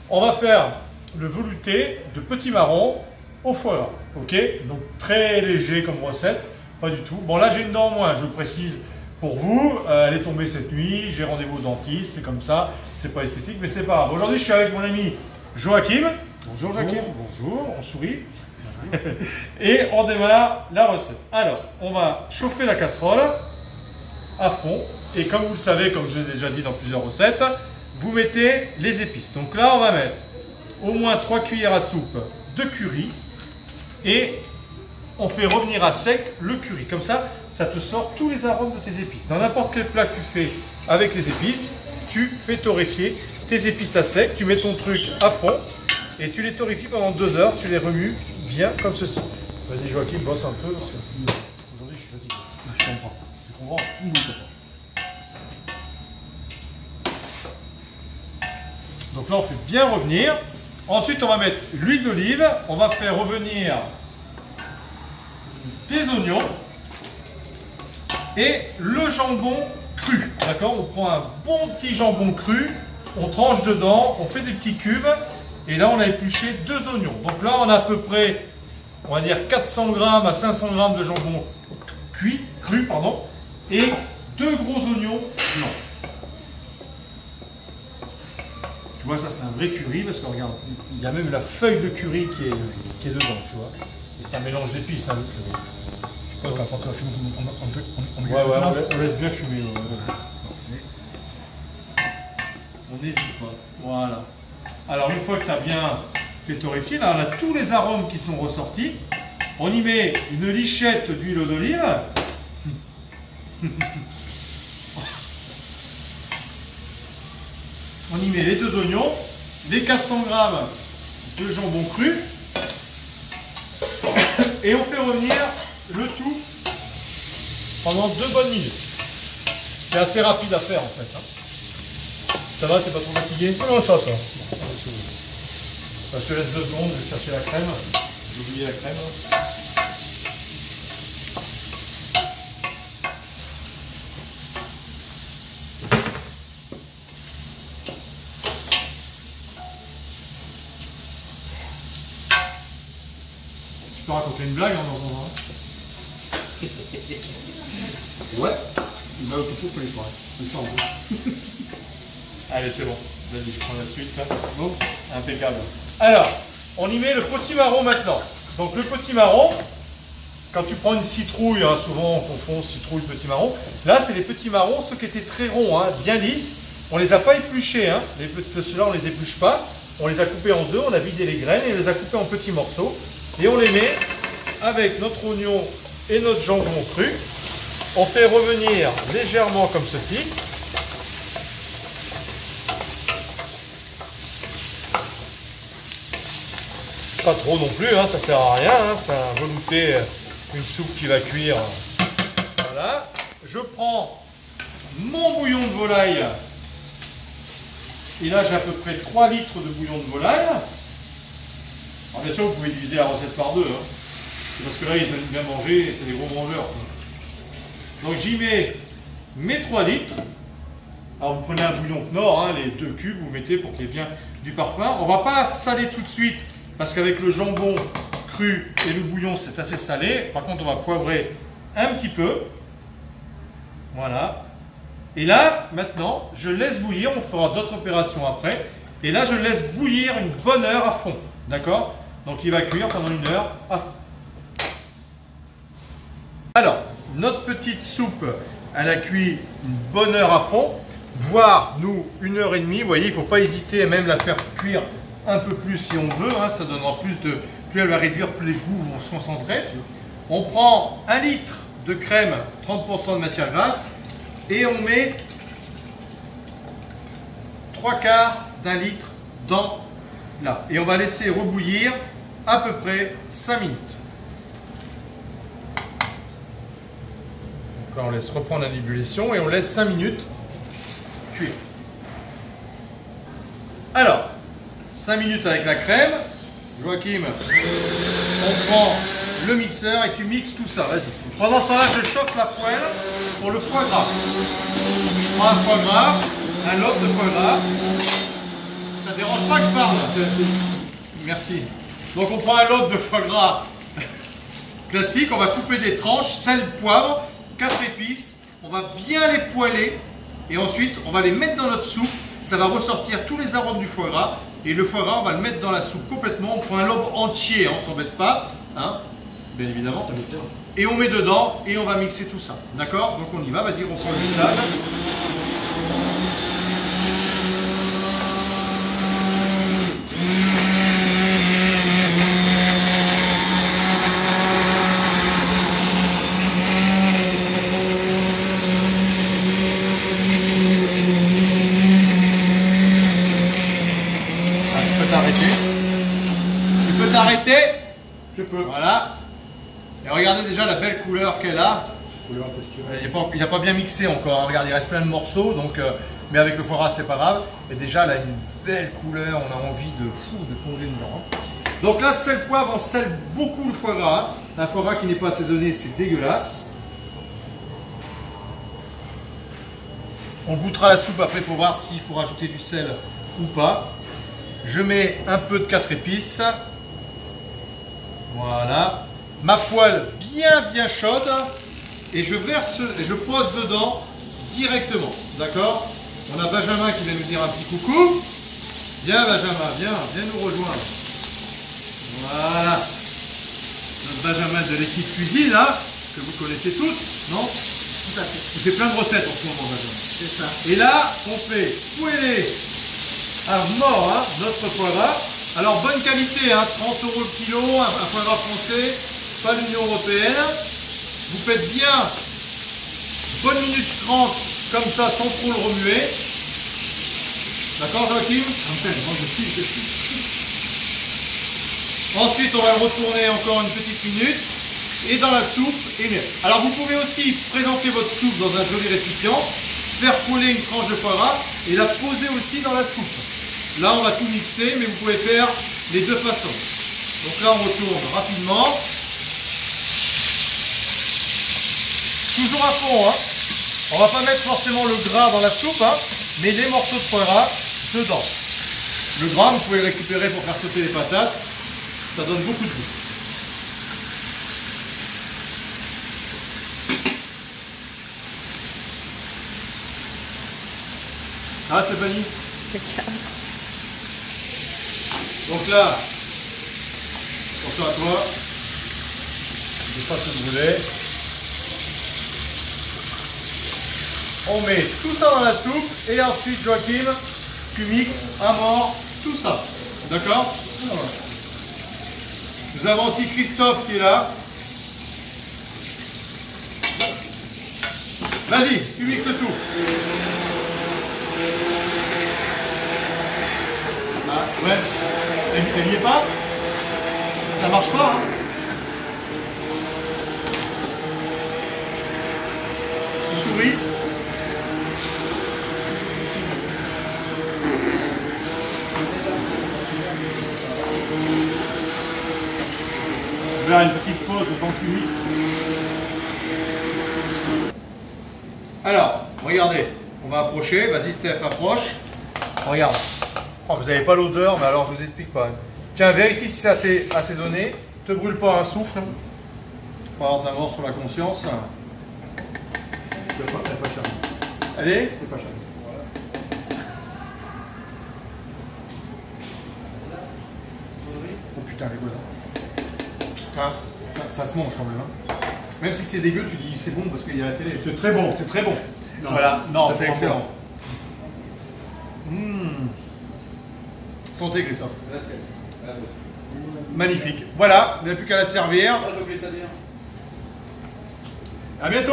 On va faire le velouté de petits marrons au foie gras, ok? Donc très léger comme recette, pas du tout. Bon là j'ai une dent en moins, je le précise pour vous, elle est tombée cette nuit, j'ai rendez-vous au dentiste, c'est comme ça, c'est pas esthétique mais c'est pas grave. Aujourd'hui je suis avec mon ami Joachim. Bonjour Joachim. Bonjour, on sourit. Et on démarre la recette. Alors, on va chauffer la casserole à fond. Et comme vous le savez, comme je l'ai déjà dit dans plusieurs recettes, vous mettez les épices. Donc là, on va mettre au moins 3 cuillères à soupe de curry. Et on fait revenir à sec le curry. Comme ça, ça te sort tous les arômes de tes épices. Dans n'importe quel plat que tu fais avec les épices, tu fais torréfier tes épices à sec. Tu mets ton truc à fond et tu les torréfies pendant 2 heures. Tu les remues bien comme ceci. Vas-y Joachim, bosse un peu. Aujourd'hui, je suis fatigué. Je comprends. Tu comprends? Donc là, on fait bien revenir. Ensuite, on va mettre l'huile d'olive. On va faire revenir des oignons et le jambon cru. D'accord? On prend un bon petit jambon cru, on tranche dedans, on fait des petits cubes. Et là, on a épluché 2 oignons. Donc là, on a à peu près, on va dire 400 g à 500 g de jambon cru, et 2 gros oignons blancs. Tu vois, ça c'est un vrai curry parce que regarde, il y a même la feuille de curry qui est dedans, tu vois. Et c'est un mélange d'épices, hein, le curry. Je crois qu'à force de fumer, on laisse bien fumer. On n'hésite pas. Voilà. Alors une fois que tu as bien fait torréfier, là on a tous les arômes qui sont ressortis. On y met une lichette d'huile d'olive. On y met les 2 oignons, les 400 g de jambon cru. Et on fait revenir le tout pendant 2 bonnes minutes. C'est assez rapide à faire en fait. Hein. Ça va, t'es pas trop fatigué? Non, ça. Je te laisse 2 secondes, je vais chercher la crème. J'ai oublié la crème. Tu peux raconter une blague en entendant? Ouais. Il va au tout pour les soirées. Allez, c'est bon. Vas-y, je prends la suite. Bon, impeccable. Alors, on y met le potimarron maintenant. Donc le potimarron, quand tu prends une citrouille, hein, souvent on confond citrouille, potimarron. Là, c'est les petits marrons, ceux qui étaient très ronds, hein, bien lisses. On les a pas épluchés. Hein. Ceux-là, on les épluche pas. On les a coupés en 2, on a vidé les graines et on les a coupés en petits morceaux. Et on les met avec notre oignon et notre jambon cru. On fait revenir légèrement comme ceci. Pas trop non plus, hein, ça sert à rien, hein, c'est un velouté, une soupe qui va cuire. Voilà. Je prends mon bouillon de volaille. Et là, j'ai à peu près 3 litres de bouillon de volaille. Alors bien sûr, vous pouvez diviser la recette par 2. Hein. Parce que là, ils aiment bien manger, c'est des gros mangeurs. Donc j'y mets mes 3 litres. Alors vous prenez un bouillon Knorr, hein, les 2 cubes, vous mettez pour qu'il y ait bien du parfum. On ne va pas saler tout de suite. Parce qu'avec le jambon cru et le bouillon, c'est assez salé. Par contre, on va poivrer un petit peu. Voilà. Et là, maintenant, je laisse bouillir. On fera d'autres opérations après. Et là, je laisse bouillir une bonne heure à fond. D'accord? Donc, il va cuire pendant 1 heure à fond. Alors, notre petite soupe, elle a cuit une bonne heure à fond. Voire, nous, 1h30. Vous voyez, il ne faut pas hésiter à même la faire cuire un peu plus si on veut, hein, ça donnera plus plus elle va réduire, plus les goûts vont se concentrer. On prend 1 litre de crème, 30% de matière grasse, et on met 3/4 d'un litre dans là. Et on va laisser rebouillir à peu près 5 minutes. Donc là, on laisse reprendre la ébullition et on laisse 5 minutes cuire. Alors, 5 minutes avec la crème. Joachim, on prend le mixeur et tu mixes tout ça. Vas-y. Pendant ce temps-là, je chauffe la poêle pour le foie gras. Je prends un foie gras, un lobe de foie gras. Ça te dérange pas que je parle? Merci. Donc on prend un lot de foie gras classique, on va couper des tranches, sel, poivre, 4 épices, on va bien les poêler et ensuite on va les mettre dans notre soupe, ça va ressortir tous les arômes du foie gras et le foie gras on va le mettre dans la soupe complètement, on prend un lobe entier, hein, on s'embête pas, hein, bien évidemment, et on met dedans et on va mixer tout ça, d'accord? Donc on y va, vas-y reprends le visage. Tu peux t'arrêter. Je peux. Voilà. Et regardez déjà la belle couleur qu'elle a. Couleur texture. Il n'a pas bien mixé encore. Hein. Regarde, il reste plein de morceaux. Donc, mais avec le foie gras, c'est pas grave. Et déjà, elle a une belle couleur. On a envie de plonger dedans. Hein. Donc là, sel, poivre, on sèle beaucoup le foie gras. Hein. Un foie gras qui n'est pas assaisonné, c'est dégueulasse. On goûtera la soupe après pour voir s'il faut rajouter du sel ou pas. Je mets un peu de 4 épices. Voilà. Ma poêle bien chaude. Et je verse, et je pose dedans directement. D'accord? On a Benjamin qui vient nous dire un petit coucou. Viens Benjamin, viens nous rejoindre. Voilà. Notre Benjamin de l'équipe cuisine là, que vous connaissez tous, non? Tout à fait. Il fait plein de recettes en ce moment, Benjamin. C'est ça. Et là, on fait poêler à mort hein, notre foie gras. Alors bonne qualité, hein, 30 € le kilo, un foie gras français, pas l'Union européenne. Vous faites bien, bonne minute 30, comme ça, sans trop le remuer. D'accord Joachim? Ensuite, on va le retourner encore une petite minute. Et dans la soupe, alors vous pouvez aussi présenter votre soupe dans un joli récipient, faire couler une tranche de foie gras et la poser aussi dans la soupe. Là, on va tout mixer, mais vous pouvez faire les deux façons. Donc là, on retourne rapidement. Toujours à fond, hein. On va pas mettre forcément le gras dans la soupe, hein, mais les morceaux de foie gras dedans. Le gras, vous pouvez le récupérer pour faire sauter les patates. Ça donne beaucoup de goût. Ah, Stéphanie? Donc là, attention à toi, ne pas te brûler. On met tout ça dans la soupe et ensuite, Joachim, tu mixes à mort tout ça. D'accord? Nous avons aussi Christophe qui est là. Vas-y, tu mixes tout. Ah, ouais. Elle n'y est pas? Ça marche pas, hein? Tu souris? Je vais faire une petite pause autant que tu mixes. Alors, regardez, on va approcher. Vas-y, Steph, approche. Regarde. Oh, vous n'avez pas l'odeur, mais alors je vous explique pas. Tiens, vérifie si c'est assez assaisonné. Te brûle pas un souffle. Pour avoir ta mort sur la conscience. Elle n'est pas chère. Allez. Elle n'est pas chère. Oh putain, les godins. Hein, ça se mange quand même. Hein. Même si c'est dégueu, tu dis c'est bon parce qu'il y a la télé. C'est très bon. C'est très bon. Non, voilà, non, ça c'est prend excellent. Santé, Christophe. Magnifique. Voilà, il n'y a plus qu'à la servir. À bientôt.